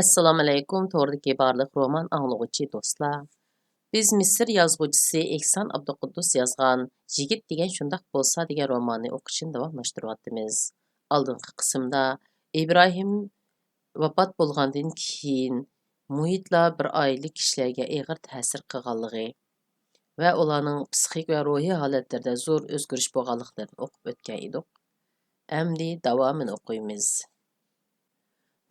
Assalomu alaykum, to'g'ridagi barliq roman anglag'uchi do'stlar. Biz Misr yozuvchisi Ehson Abduquddus yozgan Yigit degan shundaq bo'lsa degan romanni o'qishni davomlashtiryapmiz. Oldingi qismda Ibrohim vafot bo'lgandan keyin muhitlar bir oila kishilarga og'ir ta'sir qilganligi va ularning psixik va ruhiy holatlarida zo'r o'zgarish bo'lganliklarini o'qib o'tgan edik. Endi davomini o'qiymiz.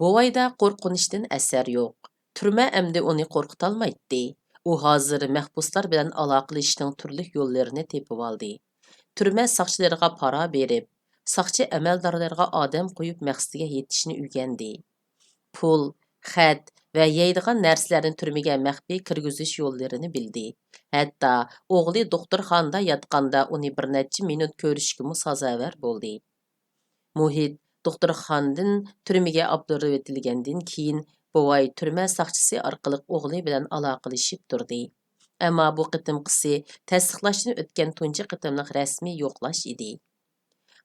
Buvayda qo'rqinishdan asar yo'q. Turma əmdi onu qo'rqitolmaydi. U hozir mahbuslar bilan aloqalashishning turli yo'llarini tepib oldi. Turma soqchilariga pora berib, soqchi amaldorlarga odam qo'yib maqsadiga yetishni o'rgandi. Pul, xat va yeydigan narsalarni turmaga maxfiy kirgizish yo'llarini bildi. Hatto o'g'li doktorxonada yotganda uni bir necha minut ko'rishga sazovar bo'ldi. Muhit doktorxonadan turmaga olib etilgandan keyin buvay turma soqchisi orqali o'g'li bilan aloqalashib turdi. Ammo bu qitimqisi tasdiqlashdan o'tgan tunji qitimliq rasmiy yo'qlash edi.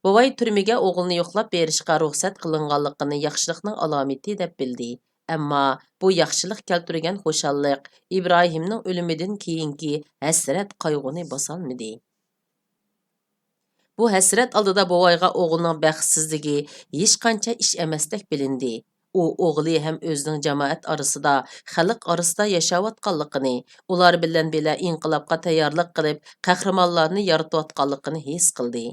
Buvay turmaga o'g'lini yo'qlab berishga ruxsat qilinganligini yaxshilikning alomati deb bildi. Ammo bu yaxshilik keltirgan xushallik Ibrohimning o'limidan keyingi hasrat qayg'uni bosolmadi. Bu hasrat oldida buvayga o'g'lining baxtsizligi hech qancha ish emasdek bilindi. U o'g'li ham o'zining jamoat orasida, xalq orasida yashayotganligini, ular bilan bila inqilobga tayyorlik qilib, qahramonlarni yaratayotganligini his qildi.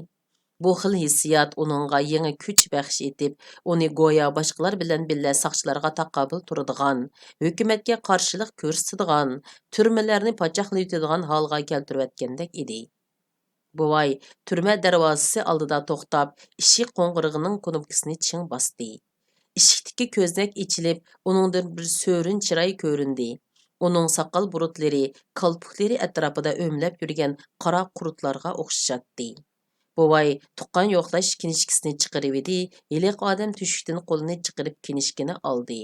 Bu xil hissiyot uningga yangi kuch baxsh etib, uni go'yo boshqalar bilan bila soqchilarga taqobil turadigan, hukumatga qarshilik ko'rsatadigan, turmalarni pochoqlaydigan holga keltirayotgandek edi. Buvay turma darvozasi oldida to'xtab, eshik qo'ng'irog'ining knopkasini ching bosdi. Eshikdagi ko'znak ichilib, uningdan bir so'rin chiroy ko'rindi. Uning soqol burutlari, qalpuklari atrofida o'mlab yurgan qora qurutlarga o'xshatdi. Buvay tuqqan yo'qlash kinishkasini chiqarib edi, yiliq odam tushukdan qo'lini chiqarib kinishkini oldi.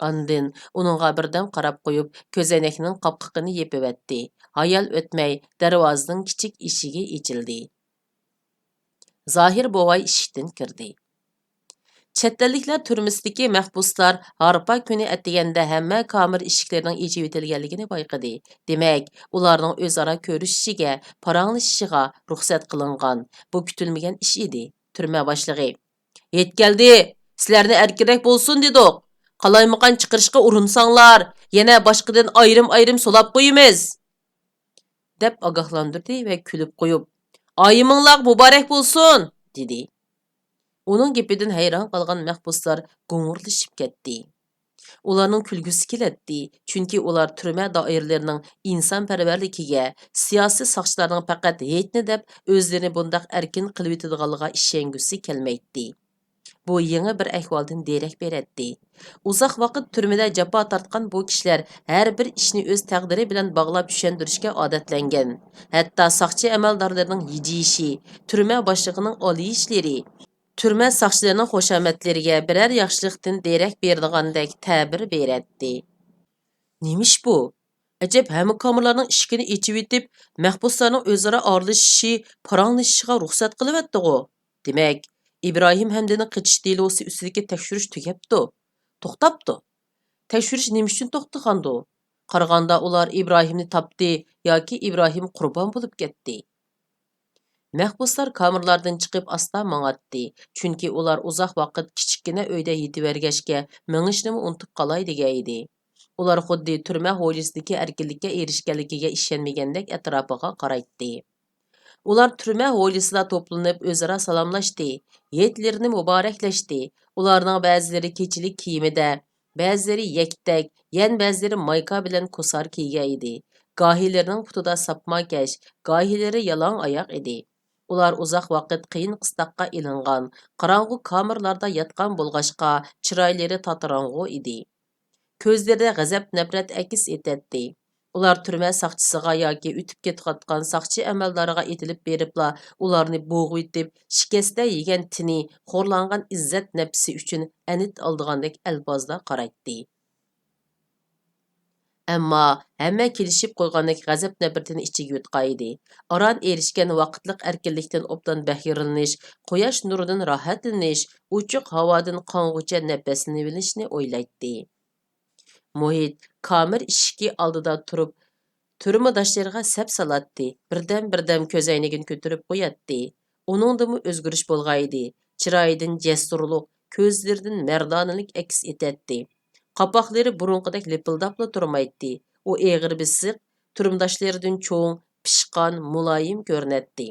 Andin uningga birdan qarab qo'yib, ko'zoynakning qopqog'ini yepivetdi. Hayal o'tmay darvozaning kichik eshigi ochildi. Zohir buvay eshikdan kirdi. Chet elliklar turmasidagi mahbuslar harpa kuni atiganda hamma kamera eshiklarining echib etilganligini bayqadi. Demak, ularning o'zaro ko'rishishiga, paranglashishga ruxsat qilingan. Bu kutilmagan ish edi. Turma boshlig'i: "Yetkeldi. Sizlarni erkinroq bo'lsin dedik. Qalaymaqan chiqarishga urinsanglar, yana boshqadan ayrim-ayrim solab qo'yamiz" deb ogohlantirdi va kulib qo'yib, "Oyiminglar muborak bo'lsin" dedi. Uning gapidan hayron qolgan mahbuslar g'ung'urlashib ketdi. Ularning kulgusi keladi, chunki ular turma doiralarining insonparvarligiga, siyosiy soqchilarning faqat hechni deb o'zlarini bundaq erkin qilib yetadiganligiga ishongusi kelmaydi. Bu yangi bir ahvoldan derak beradi. Uzoq vaqt turmada jafo tortgan bu kishilar har bir ishni o'z taqdiri bilan bog'lab tushuntirishga odatlangan. Hatto soqchi amaldorlarining yijishi, turma boshlig'ining oliyishlari, turma soqchilarining xushomadlariga biror yaxshilikdan derak berdigandek ta'bir beradi. Nemish bu? Ajab, hamma kamerlarning eshigini ochib etib, mahbuslarning o'zaro aralashishi, paranglashishiga ruxsat qilyapti-ku. Demak, İbrahim Hamdining qichish delosi ustidagi tekshirish tugabdi. To'xtabdi. Tekshirish nima uchun to'xtagandi? Qaraganda ular İbrahimni topdi yoki İbrahim qurbon bo'lib ketdi. Mahbuslar kameralardan chiqib asta mang'atdi, chunki ular uzoq vaqt kichikgina uyda yetivergachga mengishni unutib qolay degan edi. Ular xuddi turma hovlisidagi erkinlikka erishganligiga ishonmagandek atrofiga qaraydi. Ular turma hovlisida to'planib o'zaro salomlashdi, yetlarini muboraklashdi. Ularning ba'zilari kechilik kiyimida, ba'zilari yaktak, yana ba'zilari mayka bilan kosar kiygan edi. Gohilarining putida sapmakash, gohilari yalong oyoq edi. Ular uzoq vaqt qiyin qistoqqa ilingan, qorong'u kamerlarda yotgan bo'lg'achqa chiroylari tatarang'u edi. Ko'zlarida g'azab nafrat aks etadi. Ular turma soqchisiga yoki o'tib ketayotgan soqchi amaldoriga etilib beribla, ularni bo'g'ib etib, shikasta yegan tini, xo'rlangan izzat nafsi uchun anit oldigandek albozda qaraydi. Ammo hamma kelishib qo'ygandek g'azab nafratini ichiga yutqaydi. Aran erishgan vaqtliq erkinlikdan obdan bahirlanish, quyosh nuridan rohatlanish, uchuq havodan qong'ucha nafaslanishni o'ylaydi. Muhit kamir ishiki oldida turib, turmudoshlariga sap salatdi. Birdan ko'zoynagini ko'tarib qo'yatdi. Uningdimi o'zgarish bo'lg'aydi. Chiroyidan jasurlik, ko'zlaridan mardonalik aks etadi. Qapoqlari burunqidek lipildabla turmaydi. U eg'ir bisiq, turmudoshlaridan cho'ng, pishqan, muloyim ko'rinadi.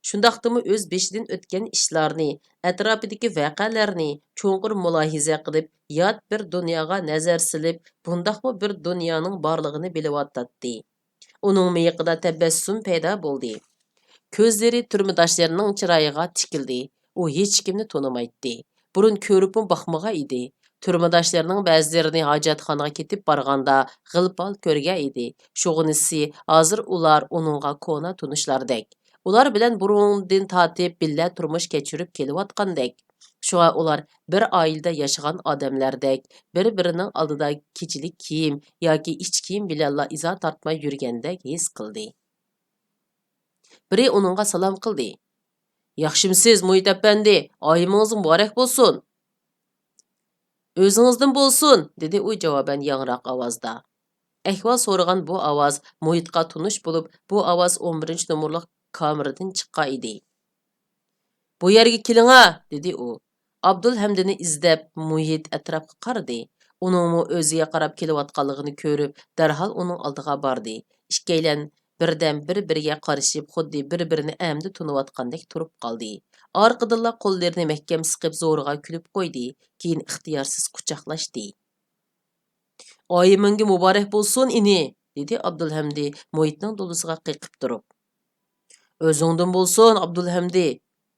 Shundaqdimi o'z beshidan o'tgan ishlarni, atrofidagi voqealarni cho'nqur mulohiza qilib, yot bir dunyoga nazar silib, bundaqmi bir dunyoning borlig'ini bilayotdi. Uning miyiqida tabassum paydo bo'ldi. Ko'zlari turmudoshlarining chiroyiga tikildi. U hech kimni tonimaydi. Burun ko'ribmi boqmagan edi. Turmudoshlarining ba'zilarini hojatxonaga ketib borganda g'ilpol ko'rgan edi. Shug'unisi hozir ular uningga kona tunishlardek. Ular bilan burundan tatib billa turmush kechirib kelayotgandek. Şuğa ular bir oilada yashagan odamlardek bir-birining oldida kechilik kiyim yoki ich kiyim bilanla izo tortmay yurgandek his qildi. Biri uningga salom qildi. "Yaxshimisiz, Muhit apandi? Oyimingiz muborak bo'lsin." "O'zingizdan bo'lsin", dedi u javoban yangroq ovozda. Ahvol so'ragan bu ovoz Muhitga tunish bo'lib, bu ovoz 11-nomerlik kameradan chiqqan edi. "Bu yerga keling-a", dedi u. Abdulhamdini izlab Muhit atrofga qaradi. Uningmi o'ziga qarab kelayotganligini ko'rib, darhol uning oldiga bordi. Ikkilan birdan bir-biriga qarashib, xuddi bir-birini amdi tunayotgandek turib qoldi. Orqadanla qo'llarini mahkam siqib zo'rg'a kulib qo'ydi. Keyin ixtiyorsiz quchoqlashdi. "Oyiminga muborak bo'lsin, ini", dedi Abdulhamdi Muhitning dulusiga qiqib turib. "O'zingdan bo'lsin, Abdulhamdi",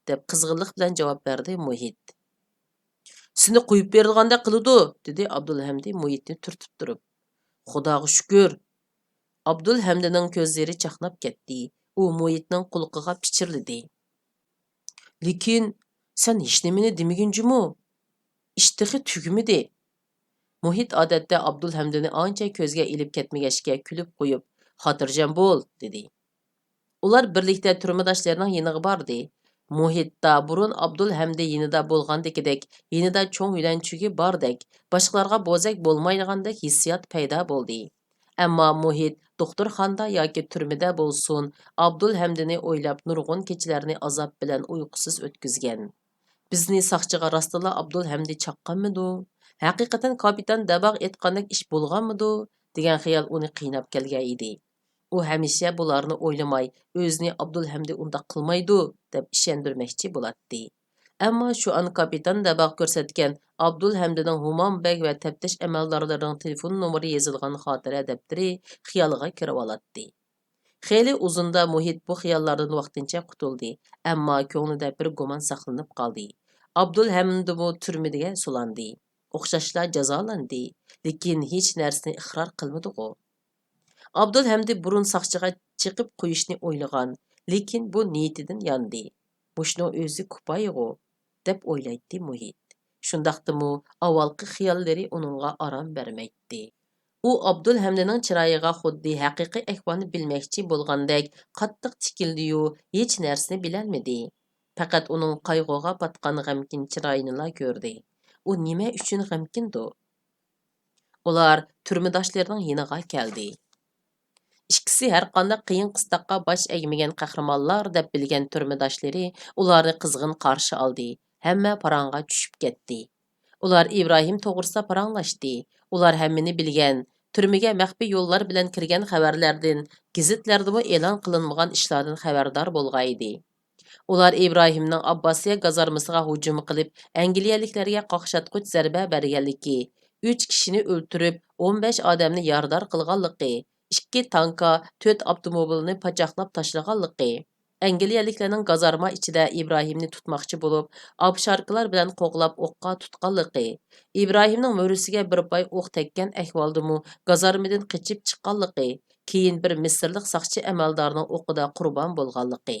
deb qizg'inlik bilan javob berdi Muhit. "Seni qo'yib berilgandek qiladi", dedi Abdulhamdi Muhitni turtib turib. "Xudoga shukr." Abdulhamdining ko'zlari chaqnab ketdi. U Muhitning qulqiga pichirladi. "Lekin sen hech nimani demagunjimu? Ishtihi tugmidi." Muhit odatda Abdulhamdini ancha ko'zga ilib ketmagachga kulib qo'yib, "Xotirjam bo'l", dedi. Ular birlikda turmudoshlarining yiniga bordi. Muhitda burun Abdulhamdi yinida bo'lgandekidek, yinida cho'ng yulanchugi bordek, boshqalarga bo'zak bo'lmaydigandek hissiyot paydo bo'ldi. Ammo Muhit doktorxonada yoki turmada bo'lsin, Abdulhamdini o'ylab nurg'un kechalarni azob bilan uyqusiz o'tkazgan. Bizni soqchiga rostila Abdulhamdi chaqqanmidi? Haqiqatan kapitan Dabaq aytgandek ish bo'lganmidi? degan xayol uni qiynab kelgan edi. U hamisha bularni o'ylamay, o'zini Abdulhamdi undaq qilmaydi deb ishondirmoqchi bo'ladi. Ammo shu an kapitan Dabaq ko'rsatgan Abdulhamdining Humonbek va taftish amaldorlarining telefon nomeri yozilgan xotira daftari xiyoliga kirib oladi. Xeyli uzunda Muhit bu xiyollardan vaqtincha qutuldi, ammo ko'nglida bir gumon saqlanib qoldi. Abdulhamdimi turmaga sulandi. O'xshashlar jazolandi, lekin hech narsani iqror qilmadi-ku. Abdulhamdi burun soqchiga chiqib qo'yishni o'ylagan, lekin bu niyatidan yondi. Mushno o'zi kupayg'u, deb o'ylaydi Muhit. Shundaqdimi avvalgi xiyolları uningga aram bermaydi. U Abdulhamdining chiroyiga xuddi haqiqiy ahvolni bilmoqchi bo'lgandek qattiq tikildi-yu, hech narsani bilolmadi. Faqat uning qayg'uga patgan g'amkin chiroyini ko'rdi. U nima uchun g'amkindir? Ular turmudoshlarining yiniga keldi. Ikkisi har qanday qiyin qistoqqa bosh egmagan qahramonlar deb bilgan turmudoshlari ularni qizg'in qarshi oldi. Hamma parangga tushib ketdi. Ular Ibrohim to'g'risida paranglashdi. Ular hammani bilgan, turmaga maxfiy yo'llar bilan kirgan xabarlardan, gazetlardami e'lon qilinmagan ishlardan xabardor bo'lgan edi. Ular Ibrohimning Abbosiya gazarmasiga hujum qilib, Angliyaliklarga qaqshatquch zarba berganligi, 3 kishini o'ltirib, 15 odamni yordar qilganligi, 2 tanka, 4 avtomobilni pachoqlab tashlaganligi, Angliyaliklarning gazarma ichida Ibrohimni tutmoqchi bo'lib, obsharkalar bilan qo'g'lab o'qqa tutganligi, Ibrohimning mo'risiga bir pay o'q tekkan ahvoldimi gazarmadan qochib chiqqanligi, keyin bir misrlik soqchi amaldorning o'qida qurbon bo'lganligi.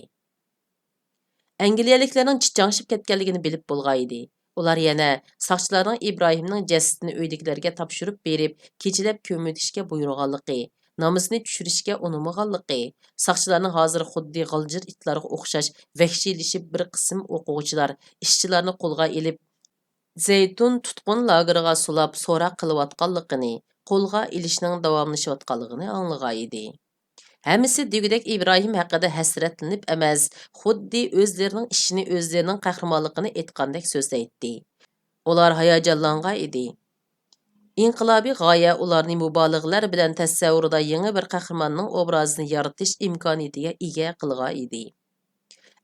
Angliyaliklarning chichangshib ketganligini bilib bo'lgan edi. Ular yana soqchilarning Ibrohimning jasadini uydagilarga topshirib berib, kechalab ko'mitishga buyurganligi, namusini tushirishga unamaganligi, soqchilarning hozir xuddi g'aljir itlarga o'xshash vahshiylashib bir qism o'quvchilar ishchilarni qo'lga olib, Zaytun tutqun lageriga sulab so'roq qilayotganligini, qo'lga ilishning davomlashayotganligini anglagan edi. Hammasi degudek İbrahim haqida hasratlanib emas, xuddi o'zlarining ishini o'zlarining qahramonligini aytgandek so'zlaydi. Ular hayajonlangan edi. İnqilobiy g'oya ularni mubolag'alar bilan tasavvurida yangi bir qahramonning obrazini yaratish imkoniyatiga ega qilgan edi.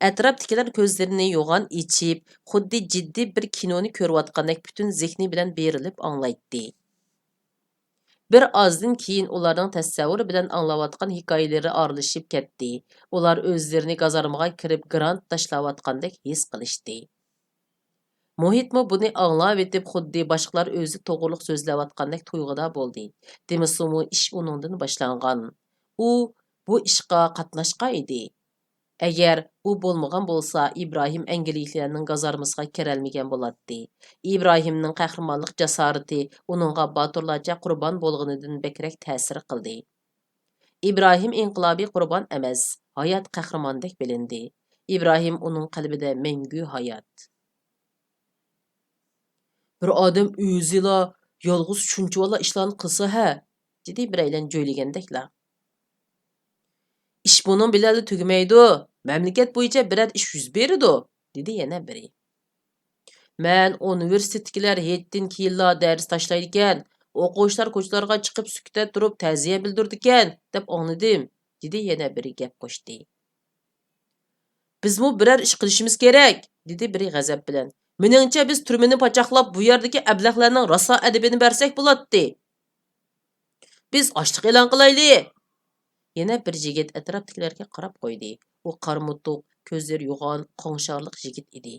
Atrofdagilar ko'zlarini yo'g'on ichib, xuddi jiddiy bir kinoni ko'rayotgandek butun zehni bilan berilib anglaydi. Bir azdan keyin ularning tasavvuri bilan anglayotgan hikoyalari aralashib ketdi. Ular o'zlarini gazarmaga kirib grant tashlayotgandek his qilishdi. Muhitmi buni anglab etib xuddi boshqalar o'zi to'g'riliq so'zlayotgandek tuyg'uda bo'ldi. Demisimi ish uningdan boshlangan. U bu ishga qatnashgan edi. Agar u bo'lmagan bo'lsa, İbrahim Angliyaliklarning gazarmasiga kirolmagan bo'ladi. İbrahimning qahramonlik jasorati uningga boturlarcha qurbon bo'lganidan bekrak ta'sir qildi. İbrahim inqilobiy qurbon emas, hayot qahramondek bilindi. İbrahim uning qalbida mangu hayot. Bir odam o'zila yolg'iz shunchavala ishlarni qilsa ha, dedi biraylan jo'ylagandeklar. Ish bunun bilan tugamaydi. Mamlakat bo'yicha biror ish yuz beradi, dedi yana biri. Men universitetdagilar hetdan keyinla dars tashlaydi ekan, o'quvchilar ko'chalarga chiqib sukutda turib ta'ziya bildirdi ekan, deb angladim, dedi yana biri gap qo'shdi. Bizmi biror ish qilishimiz kerak, dedi biri g'azab bilan. Meningcha biz turmani pachaqlab bu yerdagi ablahlarning raso adabini bersak bo'ladi. Biz ochliq e'lon qilaylik. Yana bir yigit atrofdagilarga qarab qo'ydi. U qarmutuq, ko'zlari yo'g'on, qo'ng'sharliq yigit edi.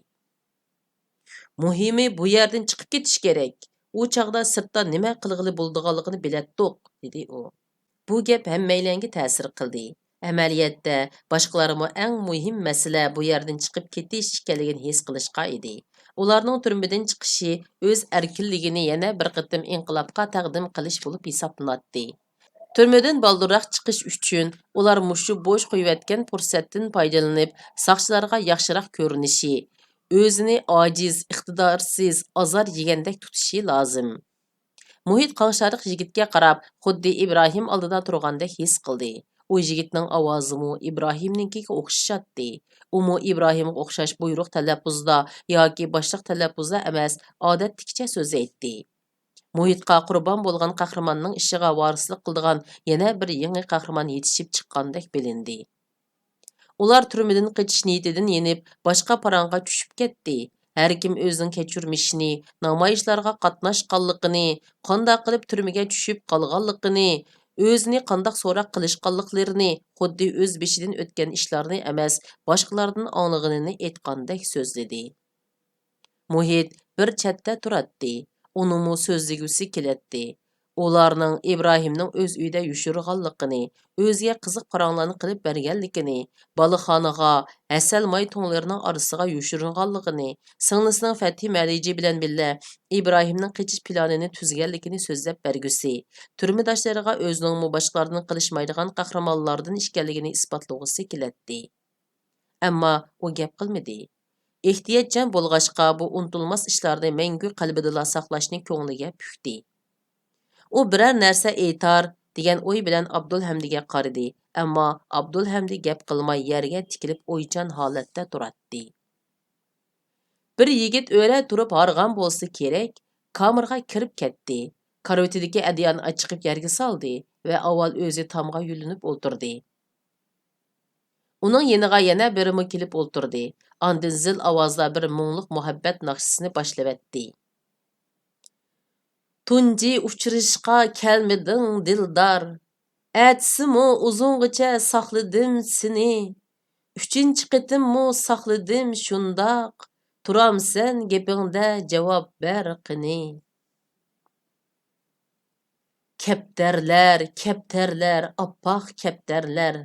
Muhimi bu yerdan chiqib ketish kerak. U chaqda sirtda nima qilg'ili bo'ldiganligini bilatdiq, dedi u. Bu gap hammaylanga ta'sir qildi. Amaliyotda boshqalarga eng muhim masala bu yerdan chiqib ketish ekanligini his qilishqa edi. Ularning turmadan chiqishi o'z erkinligini yana bir qitim inqilobga taqdim qilish bo'lib hisoblanadi. Turmadan baldırroq chiqish uchun ular mushu bo'sh qo'yayotgan fursatdan foydalanib, soqchilarga yaxshiroq ko'rinishi, o'zini ojiz, iqtidorsiz, azor yegandek tutishi lozim. Muhit qanshariq yigitga qarab, xuddi İbrahim oldida turgandek his qildi. U yigitning ovozimi İbrahimninkiga o'xshatdi. Umu İbrahimga o'xshash buyruq talaffuzda yoki boshliq talaffuzda emas, odatdagcha so'zlaydi. Muhitqa qurbon bo'lgan qahramonning ishiga varislik qildigan yana bir yangi qahramon yetishib chiqqandek bilindi. Ular turmadan qochish niyatidan yenib, boshqa parangga tushib ketdi. Har kim o'zining kechirmishini, namoyishlarga qatnashganligini, qanday qilib turmaga tushib qolganligini, o'zini qanday so'roq qilishganliklarini, xuddi o'z beshidan o'tgan ishlarni emas, boshqalardan anglaganini aytgandek so'zladi. Muhit bir chetda turadi. Unumu so'zligusi keladi. Ularning İbrahimning o'z uyida yushirganligini, o'ziga qiziq paranglarni qilib berganligini, baliqxonaga, asal may tonglarining orasiga yushiringanligini, singlisining Fatih Maliji bilan billa İbrahimning qichish planini tuzganligini so'zlab bergusi, turmadoshlariga o'zining boshqalardan qilishmaydigan qahramonlardan ekanligini isbotlag'usi keladi. Ammo u gap qilmadi. Ehtiyotchan bo'lg'achqa bu unutilmas ishlarni mangu qalbida saqlashni ko'ngliga pukdi. U biror narsa aytar degan o'y bilan Abdulhamdiga qaradi, ammo Abdulhamdi gap qilmay yerga tikilib o'ychan holatda turadi. Bir yigit o'ra turib harg'an bo'lsa kerak, kameraga kirib ketdi. Karavotidagi adyani ochiqib yerga soldi va avval o'zi tomga yulinib o'tirdi. Uning yeniga yana birimi kelib o'tirdi. Andin zil ovozda bir mungluq muhabbat naqshisini boshlavetdi. Tunji uchrashqa kelmeding dildor. Atsimu uzungacha saqladim seni. Uchinchi qitimmu saqladim shundoq. Turamsan gapingda javob ber qini. Kaptarlar, oppoq kaptarlar.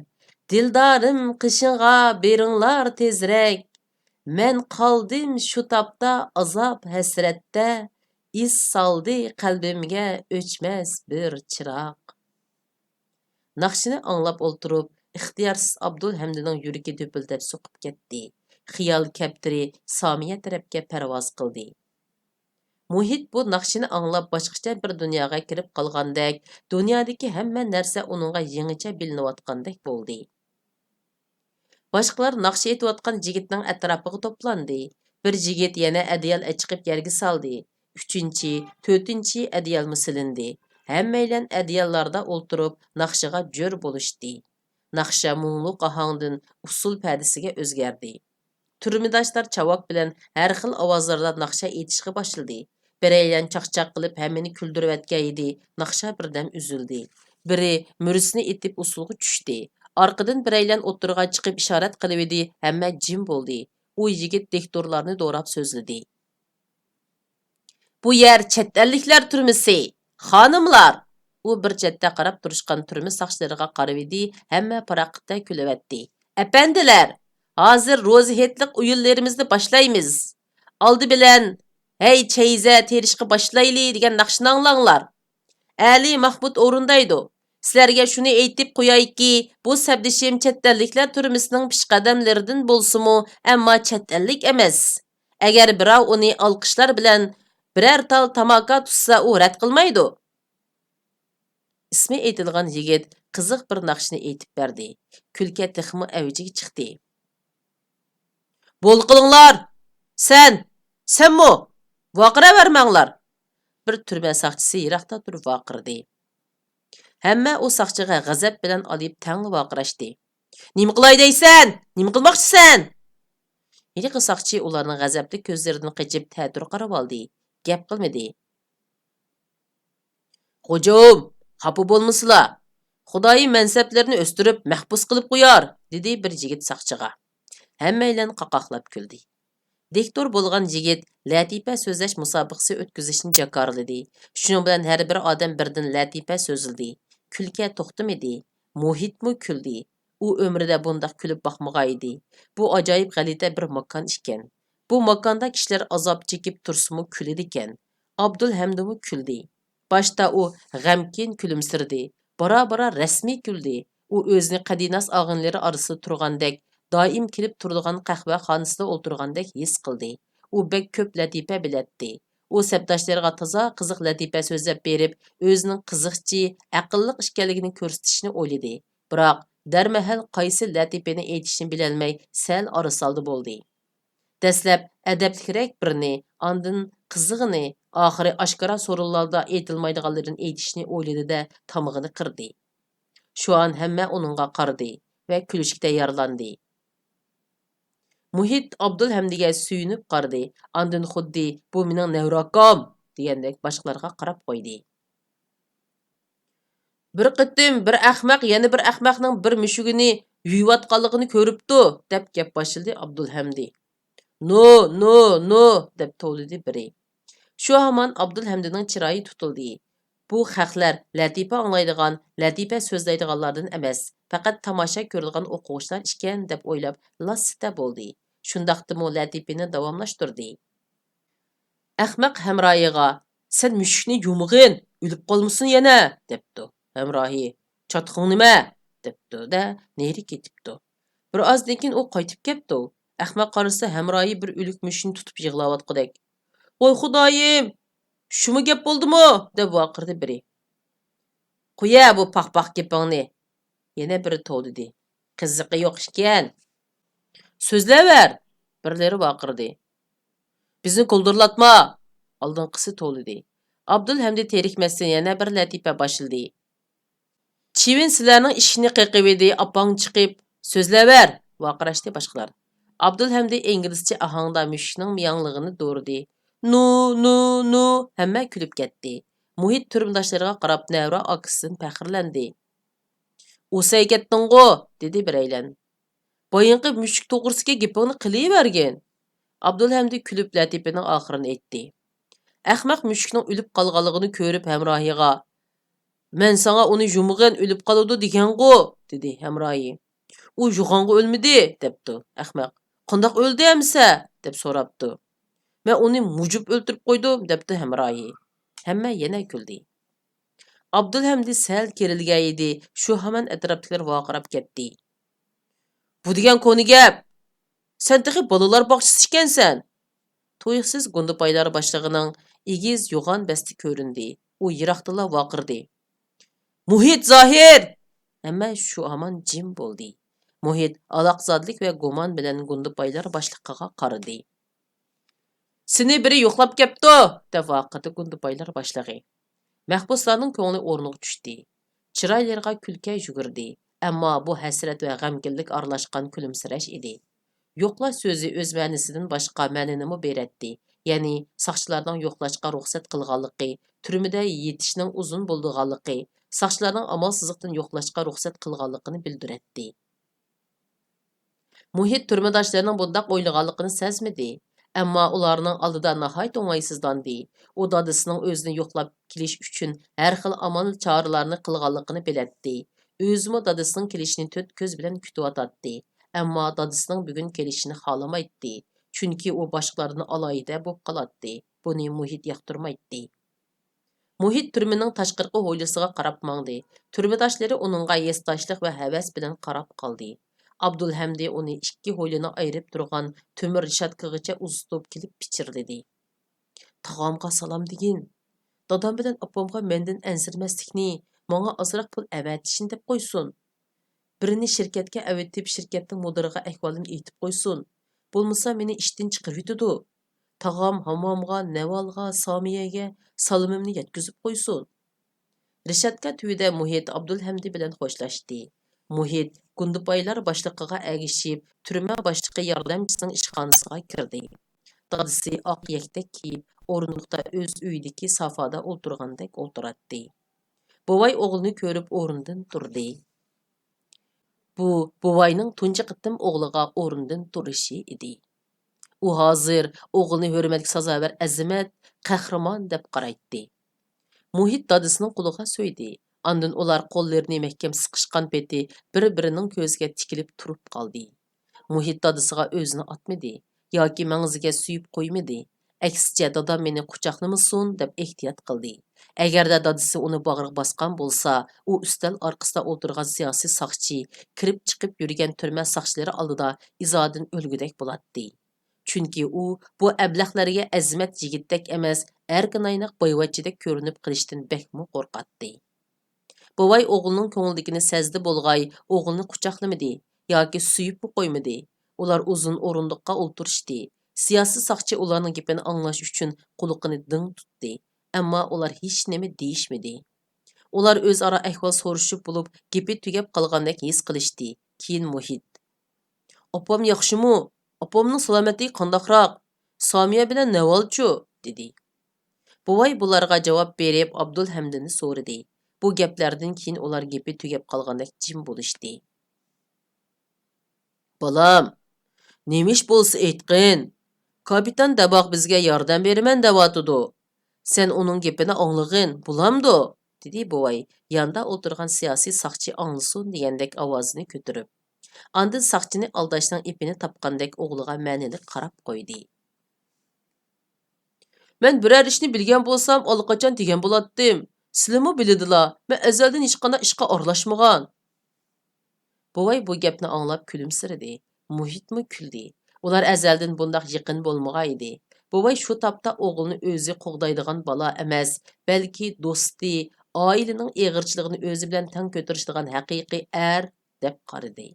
Dildarim qishingga beringlar tezrak. Men qoldim shu topda azob hasratda. Iz soldi qalbimga o'chmas bir chiroq. Naqshini anglab o'ltirib, ixtiyorsiz Abdulhamdining yuragi do'pildab so'qib ketdi. Xiyol kaptiri Somiya tarafga parvoz qildi. Muhit bu naqshini anglab boshqacha bir dunyoga kirib qolgandek, dunyodagi hamma narsa uningga yangicha bilinayotgandek bo'ldi. Boshqalar naqsh etayotgan yigitning atrofiga to'plandi. Bir yigit yana adyal chiqib yerga soldi. 3-chi, 4-chi adyalmi silindi. Hammaylan adyallarda o'ltirib naqshiga jo'r bo'lishdi. Naqsha mungluq ahangdan usul pədisiga o'zgardi. Turmidoshlar chavok bilan har xil ovozlarda naqsha aytishga boshladi. Biraylan chaqchaq qilib hammani kuldirayotgan edi. Naqsha birdam uzildi. Biri murisini etib usulga tushdi. Orqadan biraylan o'tirg'a chiqib ishorat qilib edi. Hamma jim bo'ldi. U yigit diktorlarni do'rab so'zladi. Bu yer chet elliklar turmisi. Xonimlar! U bir chetda qarab turishgan turmi saqchilariga qarab edi. Hamma paraqda kulyapti. Apandilar! Hozir ro'zihetlik o'yinlarimizni boshlaymiz. Oldi bilan "Hey chayza terishga boshlayli" degan naqshni anglanglar. Ali Mahmud o'rindaydi. Sizlarga shuni aytib qo'yayki, bu sabdishim chet elliklar turmisining pishqadamlaridan bo'lsa-mu, ammo chet ellik emas. Agar birov uni olqishlar bilan biror tal tamaka tutsa, u rad qilmaydi. Ismi aytilgan yigit qiziq bir naqshni aytib berdi. Kulka texmi avjiga chiqdi. Bo'l qilinglar! Senmi? Vaqira vermanglar! Bir turma saqchisi yiroqda turib vaqirdi. Hamma u saqchiga g'azab bilan olib tangli vaqirashdi. Nima qilay deysan? Nima qilmoqchisan? Yirik saqchi ularning g'azabli ko'zlaridan qochib ta'tir qarab oldi. Gap qilmadi. Xo'jam, xafa bo'lmasizlar. Xudoyi mansablarini o'stirib mahbus qilib qo'yar, dedi bir yigit saqchiga. Hammaylar qaqaqlab kuldi. Diktor bo'lgan yigit latifa so'zlash musobaqasi o'tkazishni jakorladi. Shuning bilan har bir odam birdan latifa so'zildi. Kulka to'xtamadi. Muhitmi kuldi. U umrida bundoq kulib boqmagan edi. Bu ajoyib g'alita bir makon ekan. Bu makonda kishilar azob chekib tursimi kuladi ekan. Abdulhamdimi kuldi. Boshda u g'amkin kulimsirdi. Bora-bora rasmiy kuldi. U o'zini qadinas og'inlari orasida turgandek, doim kelib turadigan qahva xonasida o'tirgandek his qildi. U bek ko'p latifa bilatdi. U sabdoshlariga toza qiziq latifa so'zlab berib, o'zining qiziqchi, aqlliq ekanligini ko'rsatishni o'yladi. Biroq darmahal qaysi latifani aytishni bilolmay sal orasoldi bo'ldi. Dastlab adablikroq birini, ondan qizig'ini, oxiri oshkora so'rinlarda aytilmaydiganlarini aytishni o'yladi-da, tomog'ini qirdi. Shu an hamma uningga qaradi va kulishga tayyorlandi. Muhit Abdulhamdiga suyunib qaradi. Ondan xuddi "Bu mening navrakam" degandek boshqalarga qarab qo'ydi. Bir qitim bir ahmaq yana bir ahmaqning bir mushugini yuyayotganligini ko'ribdi, deb gap boshladi Abdulhamdi. No, deb tovladi biri. Shu hamon Abdulhamdining chiroyi tutildi. Bu xalqlar latifa anglaydigan, latifa so'zlaydiganlardan emas, faqat tomosha ko'radigan o'quvchilar ekan deb o'ylab lassita bo'ldi. Shundaqdimi latifani davomlashtirdi. Ahmaq hamroyiga "Sen mushukni yumg'in, o'lib qolmasin yana" debdi. Hamroyi "Chatqing nima?" debdi-da, neri ketibdi. Bir ozdan keyin u qaytib ketdi. Ahmaq qarasa hamroyi bir o'lik mushukni tutib yig'layotgandek. "Voy xudoyim, shumi gap bo'ldimi?" deb vaqirdi biri. "Qo'ya bu paqpaq gapingni." Yana biri tovladi. "Qiziqi yo'q ekan." "So'zlaver!" birlari vaqirdi. "Bizni kuldirlatma!" oldinqisi tovladi. Abdulhamdi terikmasdan yana bir latifa boshladi. "Chivin sizlarning ishini qiqib edi, opang chiqib, so'zlaver!" vaqirashdi boshqalar. Abdulhamdi inglizcha ahangda mushukning miyangligini do'rdi. "Nu" hamma kulib ketdi. Muhit turmdoshlariga qarab Navra akasidan faxrlandi. "O'say ketding-ku" dedi biraylan. "Boyinqi mushuk to'g'risiga gapingni qilavergin." Abdulhamdi kulib latifaning oxirini aytdi. Ahmaq mushukning o'lib qolganligini ko'rib hamrohiga "Men sana uni yumg'in o'lib qoladi degan-ku" dedi hamrohi. "U yug'onga o'lmadi" debdi ahmaq. "Qandoq o'ldi amsa?" deb so'rabdi. "Men uni mujib o'ltirib qo'ydim" debdi hamrohi. Hamma yana kuldi. Abdulhamdi sal kerilgan edi. Shu hamon atrofdagilar vaqirab ketdi. "Bu degan ko'ni gap. Sen texi bolalar bog'chisi ekansan. To'yuqsiz Gundupaylar boshlig'ining egiz yo'g'on basti ko'rindi. U yiroqdala vaqirdi. Muhit Zohir! Hamma shu hamon jim bo'ldi. Muhit aloqzodlik va gumon bilan Gundupaylar boshlig'iga qaradi. Seni biri yo'qlab kepti, deb vaqirdi Gundupaylar boshlig'i. Mahbuslarning ko'ngli o'rniga tushdi. Chiroylariga kulka yugurdi. Ammo bu hasrat va g'amginlik aralashgan kulimsirash edi. Yo'qlash so'zi o'z ma'nisidan boshqa ma'nini beradi. Ya'ni soqchilarning yo'qlashga ruxsat qilganligi, turmada yetishning uzun bo'lganligi, soqchilarning amalsizlikdan yo'qlashga ruxsat qilganligini bildiradi. Muhit turmadoshlarining bundoq o'ylaganligini sezmadi. Ammo ularning oldida nihoyat o'ng'aysizlandi. U dadisining o'zini yo'qlab kelish uchun har xil amal choralarni qilganligini biladi. O'zimi dadisining kelishini to'rt ko'z bilan kutayotdi. Ammo dadisining bugun kelishini xohlamaydi. Chunki u boshqalarni alohida bo'lib qoladi. Buni Muhit yoqtirmaydi. Muhit turmaning tashqarqi hovlisiga qarab mangdi. Turmadoshlari uningga yesdoshlik va havas bilan qarab qoldi. Abdulhamdi uni ikki hovlini ayirib turgan temir rishatkagacha uzatib kelib pichirladi. Tog'amga salom degin. Dadam bilan opamga mendan ansirmaslikni, menga ozroq pul avatishni deb qo'ysin. Birini shirkatga avatib shirkatning mudiriga ahvolini aytib qo'ysin. Bo'lmasa meni ishdan chiqarib yutadi. Tog'am hammomga, Navalga, Somiyaga salomimni yetkazib qo'ysin. Rishatka tuyida Muhit Abdulhamdi bilan xo'shlashdi. Muhit Gundupaylar boshlig'iga agishib, turma boshlig'i yordamchisining ishxonasiga kirdi. Dadisi oq yaktak kiyib, o'rindiqda o'z uyidagi sofoda o'tirgandek o'tiradi. Buvay o'g'lini ko'rib o'rnidan turdi. Bu buvayning tunji qitim o'g'liga o'rnidan turishi edi. U hozir o'g'lini hurmatga sazovar azimat, qahramon deb qaraydi. Muhit dadisining qo'liga so'ydi. Andın ular qo'llarini mahkam siqishgan peti bir-birining ko'ziga tikilib turib qoldi. Muhit dadisiga o'zini otmadi yoki mangziga suyib qo'ymadi. Aksicha dadam meni quchoqlamasin deb ehtiyot qildi. Agarda dadisi uni bag'riga bosgan bo'lsa, u ustal orqasida o'tirgan siyosiy soqchi, kirib chiqib yurgan turma soqchilari oldida izodan o'lgudek bo'ladi. Chunki u bu ablahlarga azimat yigitdek emas, erkinaynoq boyvachchidek ko'rinib qilishdan bekmi qo'rqatdi. Buvay o'g'lining ko'ngildagini sezdi bo'lg'ay, o'g'lini quchoqlamadi yoki suyib qo'ymadi. Ular uzun o'rindiqqa o'tirishdi. Siyosiy soqchi ularning gapini anglash uchun quloqini ding tutdi. Ammo ular hech nima deyishmadi. Ular o'zaro ahvol so'rashib bo'lib, gapi tugab qolgandek his qilishdi. Keyin Muhit: "Opam yaxshimi? Opamning salomatligi qandoqroq? Somiya bilan Navalchu?" dedi. Buvay bularga javob berib Abdulhamdini so'radi. Bu gaplardan keyin ular gapi tugab qolgandek jim bo'lishdi. "Bolam, nemish bo'lsa aytqin. Kapitan Daboq bizga yordam beraman deyotdi. Sen uning gapini anglag'in, bo'lamdi?" dedi buvay, yonda o'tirgan siyosiy soqchi anglasin degandek ovozini ko'tarib. Andin soqchini aldashning ipini topgandek o'g'liga ma'nilik qarab qo'ydi. "Men biror ishni bilgan bo'lsam, allaqachon degan bo'lardim. Sizlarmi biladilar, men azaldan hech qanday ishga aralashmagan." Buvay bu gapni anglab kulimsiradi. Muhitmi kuldi. Ular azaldan bundoq yaqin bo'lmagan edi. Buvay shu topda o'g'lini o'zi qo'g'daydigan bola emas, balki do'sti, oilaning eg'irchiligini o'zi bilan teng ko'tarishadigan haqiqiy er deb qaradi.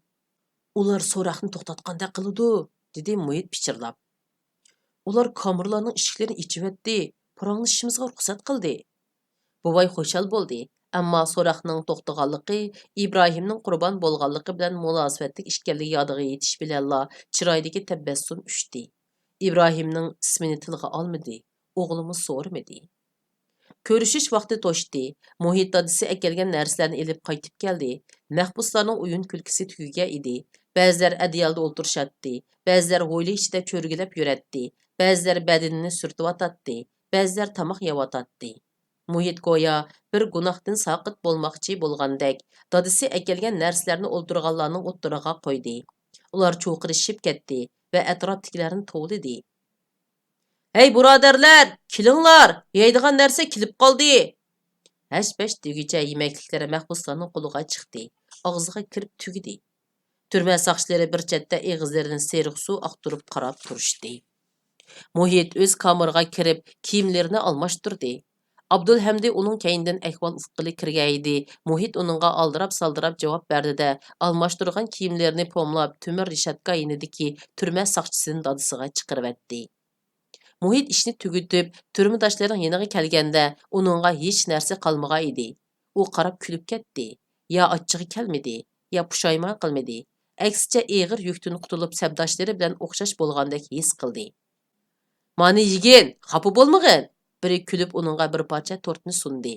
"Ular so'roqni to'xtatganda qiladi", dedi Muhit pichirlab. "Ular kamerlarning eshiklarini ichivatdi, paranglashishimizga ruxsat qildi." Buvay xushal bo'ldi. Ammo so'roqning to'xtaganligi, Ibrohimning qurbon bo'lganligi bilan munosabatli ishkanligi yodiga yetish bilanla chiroydagi tabassum uchdi. Ibrohimning ismini tilga olmadi, o'g'limi so'ramadi. Ko'rishish vaqti to'shdi. Muhit dadisi akelgan narsalarni elib qaytib keldi. Mahbuslarning o'yin kulkisi tugagan edi. Ba'zilar adiyalda o'tirishadi, ba'zilar hovli ichida cho'rgilab yuradi, ba'zilar badanini surtiyotadi, ba'zilar tomoq yeyotadi. Muhit go'yo bir gunohdan soqit bo'lmoqchi bo'lgandek, dadisi akelgan narsalarni o'ltirganlarning o'ttiriga qo'ydi. Ular cho'qirishib ketdi va atrofdagilarni tovladi. "Hey birodarlar, kelinglar, yeydigan narsa kelib qoldi." Hash-pash degicha yemekliklari mahbuslarning qo'liga chiqdi, og'ziga kirib tugidi. Turma soqchilari bir chetda eg'izlaridan seriq suv oqtirib qarab turishdi. Muhit o'z kameraga kirib, kiyimlarini almashtirdi. Abdulhamdi uning keyindan ahvol uqili kirgan edi. Muhit uningga aldirab-saldirab javob berdi-de, almashtirgan kiyimlarini pomlab, temir rishatka yinidiki turma saqchisining dadisiga chiqarıverdi. Muhit ishni tugutib, turmidoshlarining yeniga kelganda, uningga hech narsa qolmagan edi. U qarab kulib ketdi. Ya achchig'i kelmadi, ya pushaymon qilmadi. Aksicha eg'ir yukdan qutulib, sabdoshlari bilan o'xshash bo'lgandek his qildi. "Mani yigin, xafa bo'lmag'in." Biri kulib uningga bir parcha tortni sundi.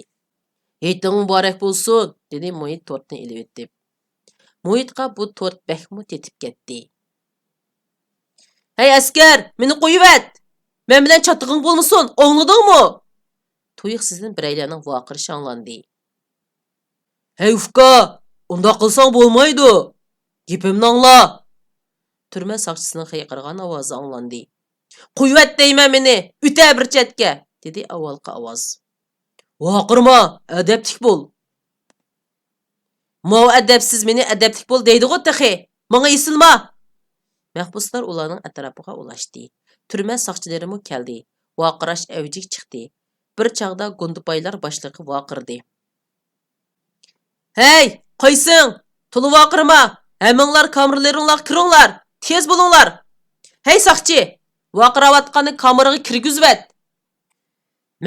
"Hayting muborak bo'lsin", dedi Muhit tortni ilib o'tib. Muhitga bu tort bakmu tetib ketdi. "Hey askar, meni qo'yivat! Men bilan chattig'ing bo'lmasin, o'ngladingmi?" Tuyuqsizdan biraylarning voqirishi anglandi. "Hey ufka, unda qilsang bo'lmaydi. Gapimni angla." Turma saqchisining xiyqirgan ovozi anglandi. "Qo'yivat deyman meni, o'ta bir chatga", dedi avvalgi ovoz. "Voqirma, adablik bo'l." "Mo adabsiz meni adablik bo'l deydi-ku taxi. Menga esilma." Mahbuslar ularning atrofiga ulashdi. Turma saqchilarimi keldi. Voqirash avjiga chiqdi. Bir chaqda Gondupaylar boshlig'i voqirdi. "Hey, qo'ysing! To'la voqirma! Hammanglar kameralaringlar kiringlar! Tez bo'linglar! Hey saqchi, voqiravatqanni kameraga kirgizvat."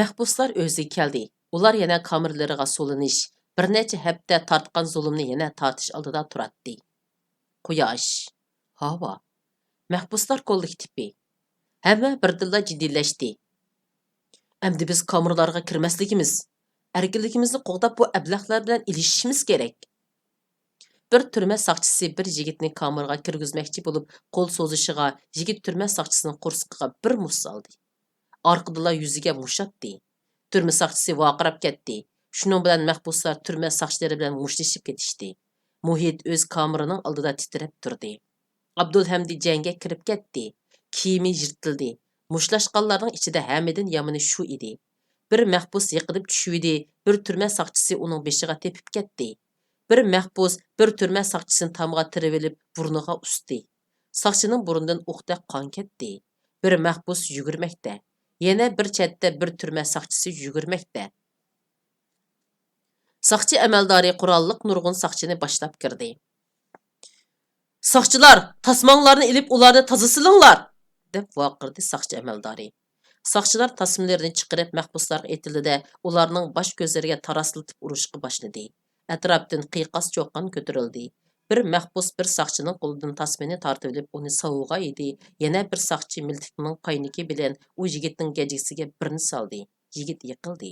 Mahbuslar o'ziga keldi. Ular yana kameralariga solinish, bir necha hafta tortgan zulmni yana tortish oldida turadi. Quyosh, havo, mahbuslar kollektivi. Hamma birdilla jiddiylashdi. Endi biz kameralarga kirmasligimiz, erkinligimizni qo'g'dab bu ablahlar bilan ilishishimiz kerak. Bir turma saqchisi bir yigitni kameraga kirgizmoqchi bo'lib, qo'l so'zishiga yigit turma saqchisining qo'rsqiga bir mus soldi. Orqadala yuziga mushatdi. Turma saqchisi voqirab ketdi. Shuning bilan mahbuslar turma saqchilari bilan mushtlashib ketishdi. Muhit o'z kameraning oldida titrab turdi. Abdulhamdi jangga kirib ketdi. Kiyimi yirtildi. Mushlashqanlarning ichida hammadan yomoni shu edi. Bir mahbus yiqilib tushdi, bir turma saqchisi uning beshiga tepib ketdi. Bir mahbus bir turma saqchisini tamga tirib olib burniga usdi. Saqchining burnidan o'qdek qon ketdi. Bir mahbus yugurmoqda. Yana bir chetda bir turma saqchisi yugurmoqda. Saqchi amaldori qurolliq nurg'un saqchini boshlab kirdi. "Saqchilar, tasmanglarni ilib ularni toza silinglar", deb vaqirdi saqchi amaldori. Saqchilar tasmalarni chiqarib mahbuslarga etildi-de, ularning bosh ko'zlariga taraslatib urishga boshladi. Atrofdan qiyqas cho'qqan ko'tarildi. Bir mahbus bir saqchining qo'lidan tasmani tortib olib, uni sovuga edi. Yana bir saqchi miltiqning payniki bilan u yigitning gajisiga birni soldi. Yigit yiqildi.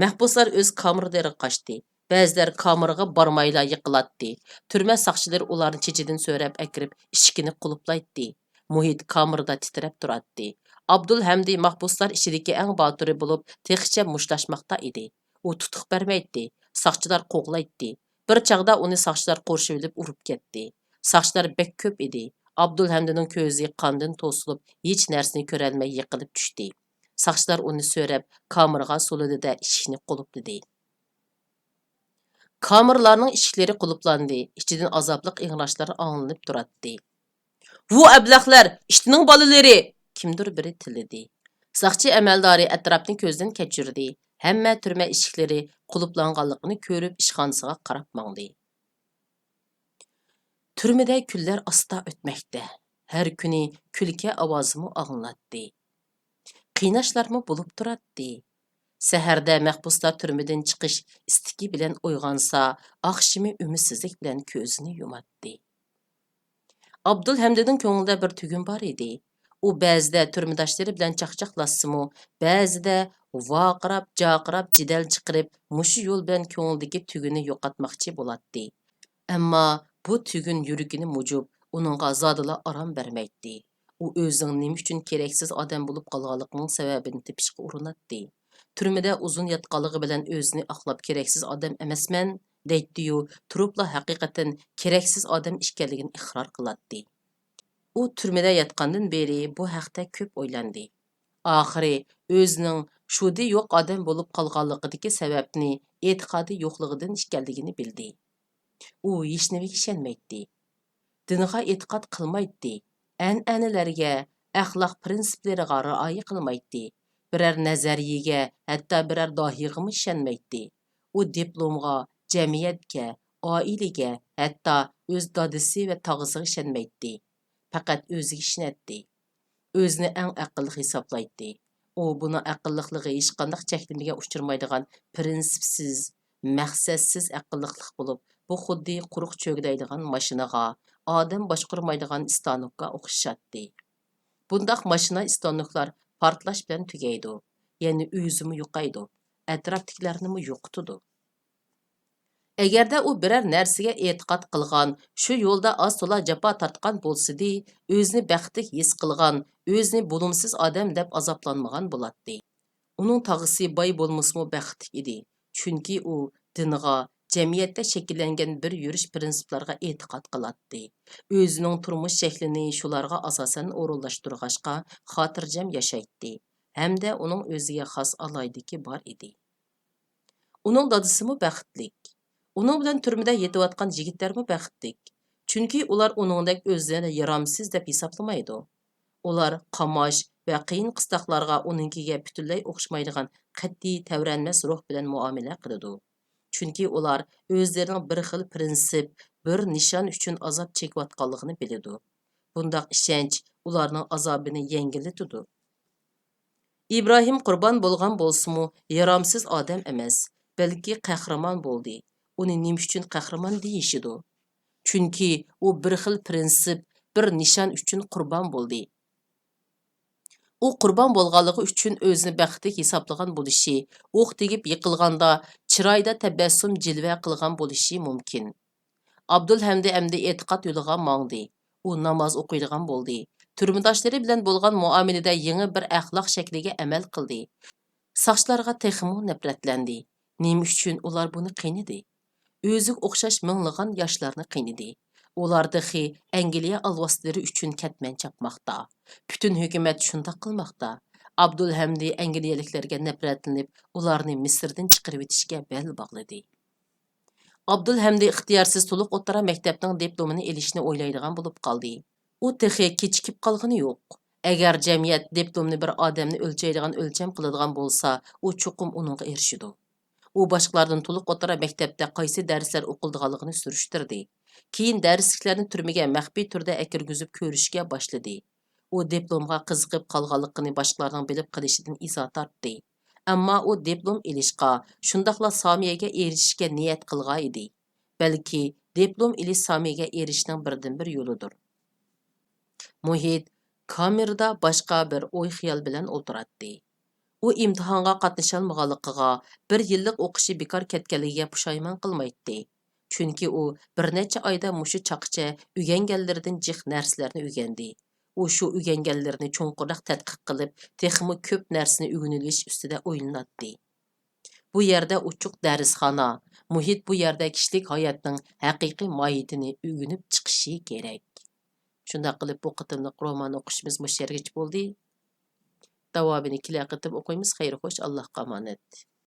Mahbuslar o'z kameralariga qochdi. Ba'zilar kameraga bormayla yiqilatdi. Turma saqchilari ularni chechidan so'rab akirib, eshikini quluplaydi. Muhit kamerada titrab turadi. Abdulhamdi mahbuslar ichidagi eng botiri bo'lib, texicha mushlashmoqda edi. U tutuq bermaydi. Saqchilar qo'g'laydi. Bir chaqda uni saqchilar qo'rshib olib urib ketdi. Saqchilar bek ko'p edi. Abdulhamdining ko'zi qondan to'silib, hech narsani ko'rolmay yiqilib tushdi. Saqchilar uni so'rab, kameraga solidi-da eshikni quluplaydi. Kameralarning eshiklari quluplandi. Ichidan azobli ingrashlar anglanib turadi. "Bu ablahlar, ishtining bolalari!" kimdir biri tilidi. Saqchi amaldori atrofni ko'zdan kechirdi. Hamma turma eshiklari quluplanganligini ko'rib ishxonasiga qarab mangdi. Turmada kunlar asta o'tmoqda. Har kuni kulka ovozimi anglatdi. Qiynashlarmi bo'lib turadi. Saharda mahbuslar turmadan chiqish istiki bilan uyg'onsa, oqshimi umidsizlik bilan ko'zini yumatdi. Abdulhamdining ko'nglida bir tugun bor edi. U ba'zida turmidoshlari bilan chaqchaqlashsimi, ba'zida voqirab, jaqirab, jidal chiqarib, mushu yo'l bilan ko'nglidagi tuguni yo'qotmoqchi bo'ladi. Ammo bu tugun yuragini mujub, uningga zodila arom bermaydi. U o'zining nima uchun keraksiz odam bo'lib qolganligining sababini topishga urinadi. Turmada uzun yotqanligi bilan o'zini oqlab keraksiz odam emasman deydi-yu, turibla haqiqatan keraksiz odam ekanligini iqror qiladi. U turmada yotgandan beri bu haqda ko'p o'ylandi. Oxiri o'zining shudi yo'q odam bo'lib qolganligidagi sababni e'tiqodi yo'qligidan ekanligini bildi. U hech nimaga ishonmaydi. Dinga e'tiqod qilmaydi. An'analarga, axloq prinsiplariga rioya qilmaydi. Birər nəzəriyyəyə, hətta birər dahiyəyə işənməydi. O diplomğa, cəmiyyətə, ailəyə, hətta öz dadisi və tağısına işənməydi. Faqat özüge işinətdi. Özünü ən aqıllı hesablaydı. O buna aqıllıqlığı heç qandaq çəkilməyə uçurmaydigan prinsipsiz, məqsədsiz aqıllıqlıq bo'lib, bu xuddi quruq çögdəydigan maşinaga, odam boshqurmaydigan istanokka o'xshatdi. Bundaq mashina istanoklar partlash bilan tugaydi. Ya'ni o'zimi yo'qaydi, atrofdagilarni yo'qotadi. Əgərdə o birər nərsəyə etiqad qılğan, şu yolda az tola cəfa tartqan bolsaydı, özünü bəxtlik his qılğan, özünü bulumsuz adam deb azaplanmagan bolatdı. Onun tağısı bay bolmasmı bəxtlik idi. Çünki o dinğa, cəmiyyətdə şəkillənən bir yürüş prinsiplarga etiqad qılatdı. Özünün turmuş şəklini şularga asasən orunlaşdırğaşqa xatircəm yaşaytdı. Həmdə onun özüge xas alaydiki bar idi. Onun dadısımı bəxtlik. Onun bilan türmədə yetiyotgan yigitlərmi bəxtlik. Çünki ular onundak özlərini yaramsız deb hesaplamaydı. Ular qamaş və qiyin qıstaqlarga onunkiga bütünlay o'xshamaydigan qat'iy təvrənməz ruh bilan muomala qiladi. Çünki ular özlarining bir xil prinsip, bir nishon uchun azob chekayotganligini biladi. Bundaq ishonch ularning azobini yengillatadi. İbrahim qurban bo'lgan bo'lsa-mu, yaramsız odam emas, balki qahramon bo'ldi. Uni nima uchun qahramon deyishidi? Chunki u bir xil prinsip, bir nishon uchun qurbon bo'ldi. U qurbon bo'lganligi uchun o'zini baxtli hisoblagan bo'lishi, o'q tegib yiqilganda chiroyda tabassum jilva qilgan bo'lishi mumkin. Abdulhamdi amdi e'tiqod yo'liga mangdi. U namoz o'qiydigan bo'ldi. Turmudoshlari bilan bo'lgan muomalada yangi bir axloq shakliga amal qildi. Soqchilarga texmo nafratlandi. Nima uchun ular buni qiynadi? O'ziga o'xshash minglagan yoshlarni qiynadi. Ular dahi Angliya alvostlari uchun katman chapmoqda. Bütün hukumat shunday qilmoqda. Abdulhamdi angliyaliklarga nafratlanib, ularni Misrdan chiqarib etishga bel bog'ladi. Abdulhamdi ixtiyorsiz to'liq o'rta maktabning diplomini elishni o'ylaydigan bo'lib qoldi. U dahi kechikib qolgani yo'q. Agar jamiyat diplomni bir odamni o'lchaydigan o'lcham qiladigan bo'lsa, u chuqum uningga erishidi. U boshqalardan to'liq o'rta maktabda qaysi darslar o'qildiganligini surishtirdi. Keyin darsliklarni turmaga maxfiy turda akirgizib ko'rishga boshladi. U diplomga qiziqib qolganligini boshqalarning bilib qilishidan izo tortdi. Ammo u diplom ilishqa, shundaqla somiyaga erishishga niyat qilgan edi. Balki diplom ilish somiyaga erishishning birdan bir yo'lidir. Muhit kamerada boshqa bir o'y-xiyol bilan o'tiratdi. U imtihonga qatnasholmaganligiga, bir yillik o'qishi bekor ketganligiga pushaymon qilmaydi. Chunki u bir necha oyda mushu chaqcha o'rganganlaridan jiq narsalarni o'rgandi. U shu o'rganganlarini cho'nqurroq tadqiq qilib, texmi ko'p narsani o'rganish ustida o'ylanadi. Bu yerda uchuq darsxona, muhit bu yerda kishilik hayotning haqiqiy mohiyatini o'rganib chiqishi kerak. Shunday qilib bu qitimliq roman o'qishimiz mushargich bo'ldi. Davomini kelaqitib o'qiymiz. Xayr xo'sh, Allohga omonat.